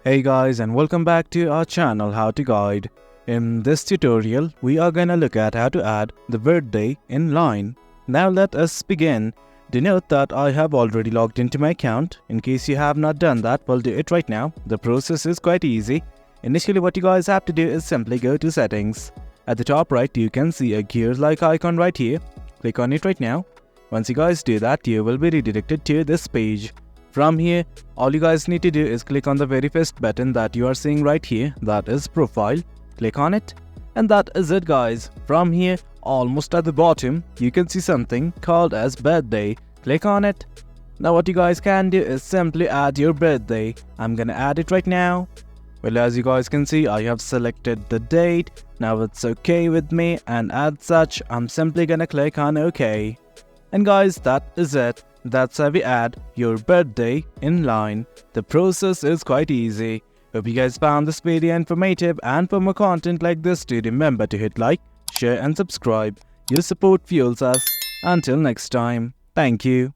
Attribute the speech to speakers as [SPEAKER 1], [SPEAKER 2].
[SPEAKER 1] Hey guys, and welcome back to our channel How to Guide. In this tutorial, we are gonna look at how to add the birthday in line. Now let us begin. Do note that I have already logged into my account. In case you have not done that, we'll do it right now. The process is quite easy. Initially, what you guys have to do is simply go to settings. At the top right, you can see a gear-like icon right here. Click on it right now. Once you guys do that, you will be redirected to this page. From here, all you guys need to do is click on the very first button that you are seeing right here, that is profile. Click on it, and that is it guys. From here, almost at the bottom, you can see something called as birthday. Click on it. Now what you guys can do is simply add your birthday. I'm gonna add it right now. Well, as you guys can see, I have selected the date. Now it's okay with me, and as such, I'm simply gonna click on OK. And guys, that is it. That's how we add your birthday in line. The process is quite easy. Hope you guys found this video informative, and for more content like this, do remember to hit like, share and subscribe. Your support fuels us. Until next time, thank you.